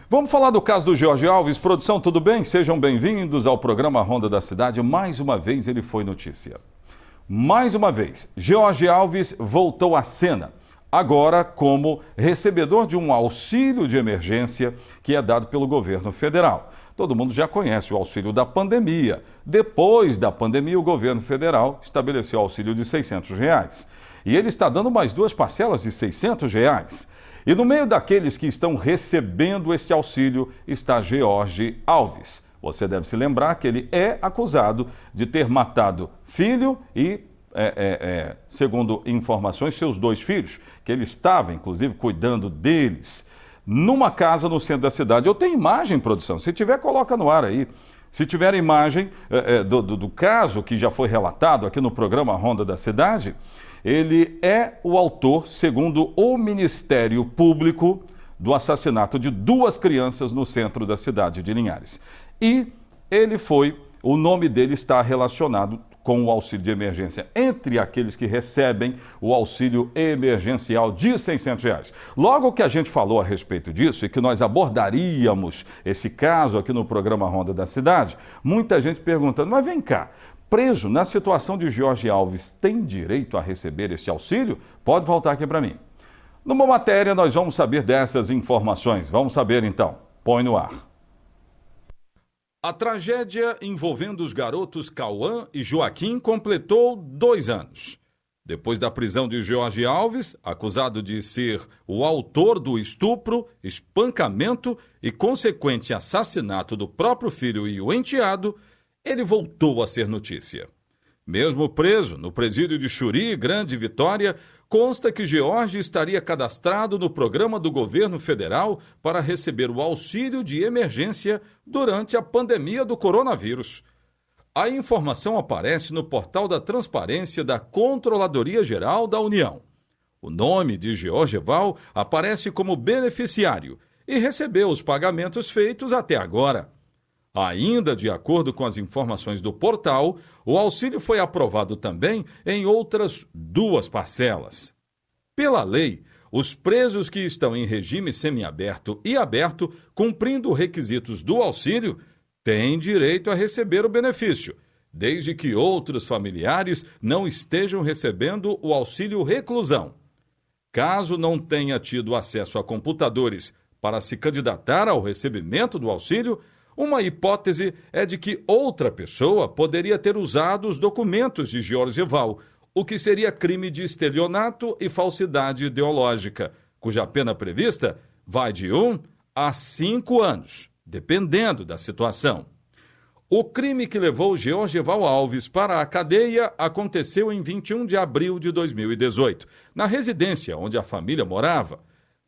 Vamos falar do caso do Jorge Alves. Produção, tudo bem? Sejam bem-vindos ao programa Ronda da Cidade. Mais uma vez ele foi notícia. Mais uma vez, Jorge Alves voltou à cena. Agora como recebedor de um auxílio de emergência que é dado pelo governo federal. Todo mundo já conhece o auxílio da pandemia. Depois da pandemia, o governo federal estabeleceu o auxílio de R$600. E ele está dando mais duas parcelas de R$600. E no meio daqueles que estão recebendo este auxílio está Jorge Alves. Você deve se lembrar que ele é acusado de ter matado filho e, segundo informações, seus dois filhos, que ele estava, inclusive, cuidando deles, numa casa no centro da cidade. Eu tenho imagem, produção. Se tiver, coloca no ar aí. Se tiver imagem do caso que já foi relatado aqui no programa Ronda da Cidade, ele é o autor, segundo o Ministério Público, do assassinato de duas crianças no centro da cidade de Linhares. E o nome dele está relacionado com o auxílio de emergência, entre aqueles que recebem o auxílio emergencial de R$600. Logo que a gente falou a respeito disso e que nós abordaríamos esse caso aqui no programa Ronda da Cidade, muita gente perguntando, mas vem cá, preso na situação de Jorge Alves tem direito a receber esse auxílio? Pode voltar aqui para mim. Numa matéria nós vamos saber dessas informações. Vamos saber então. Põe no ar. A tragédia envolvendo os garotos Cauã e Joaquim completou 2 anos. Depois da prisão de Jorge Alves, acusado de ser o autor do estupro, espancamento e consequente assassinato do próprio filho e o enteado, ele voltou a ser notícia. Mesmo preso no presídio de Xuri, Grande Vitória, consta que Jorge estaria cadastrado no programa do governo federal para receber o auxílio de emergência durante a pandemia do coronavírus. A informação aparece no portal da Transparência da Controladoria Geral da União. O nome de Jorgeval aparece como beneficiário e recebeu os pagamentos feitos até agora. Ainda de acordo com as informações do portal, o auxílio foi aprovado também em outras 2 parcelas. Pela lei, os presos que estão em regime semiaberto e aberto, cumprindo requisitos do auxílio, têm direito a receber o benefício, desde que outros familiares não estejam recebendo o auxílio reclusão. Caso não tenha tido acesso a computadores para se candidatar ao recebimento do auxílio, uma hipótese é de que outra pessoa poderia ter usado os documentos de Jorgeval, o que seria crime de estelionato e falsidade ideológica, cuja pena prevista vai de 1 a 5 anos, dependendo da situação. O crime que levou Jorgeval Alves para a cadeia aconteceu em 21 de abril de 2018, na residência onde a família morava.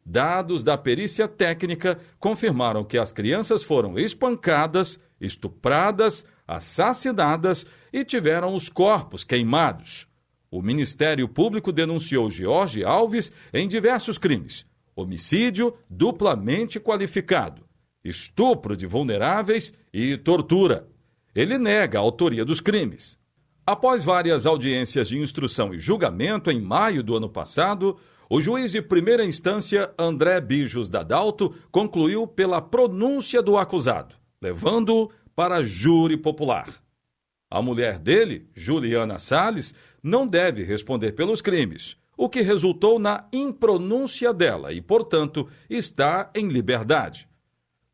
Dados da perícia técnica confirmaram que as crianças foram espancadas, estupradas, assassinadas e tiveram os corpos queimados. O Ministério Público denunciou Jorge Alves em diversos crimes: homicídio duplamente qualificado, estupro de vulneráveis e tortura. Ele nega a autoria dos crimes. Após várias audiências de instrução e julgamento em maio do ano passado, o juiz de primeira instância, André Bijos Dadalto, concluiu pela pronúncia do acusado, levando-o para júri popular. A mulher dele, Juliana Salles, não deve responder pelos crimes, o que resultou na impronúncia dela e, portanto, está em liberdade.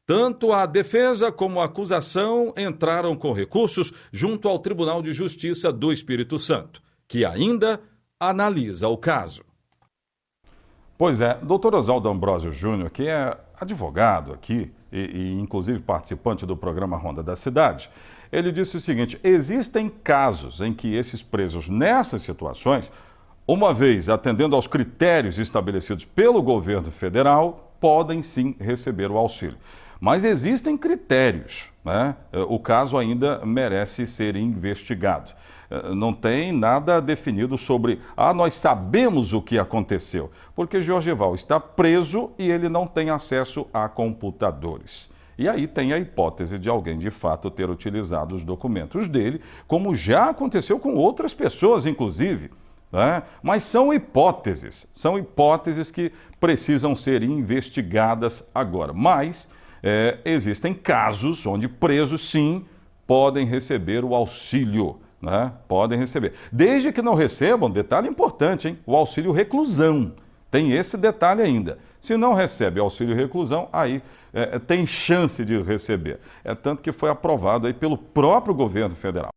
Tanto a defesa como a acusação entraram com recursos junto ao Tribunal de Justiça do Espírito Santo, que ainda analisa o caso. Pois é, doutor Oswaldo Ambrosio Júnior, que é advogado aqui e inclusive participante do programa Ronda da Cidade, ele disse o seguinte: existem casos em que esses presos nessas situações, uma vez atendendo aos critérios estabelecidos pelo governo federal, podem sim receber o auxílio. Mas existem critérios, né? O caso ainda merece ser investigado. Não tem nada definido sobre, nós sabemos o que aconteceu, porque Jorgeval está preso e ele não tem acesso a computadores. E aí tem a hipótese de alguém de fato ter utilizado os documentos dele, como já aconteceu com outras pessoas, inclusive. Né? Mas são hipóteses que precisam ser investigadas agora. Mas existem casos onde presos, sim, podem receber o auxílio, né? Podem receber. Desde que não recebam, detalhe importante, hein? O auxílio reclusão. Tem esse detalhe ainda. Se não recebe auxílio reclusão, aí tem chance de receber. É tanto que foi aprovado aí pelo próprio governo federal.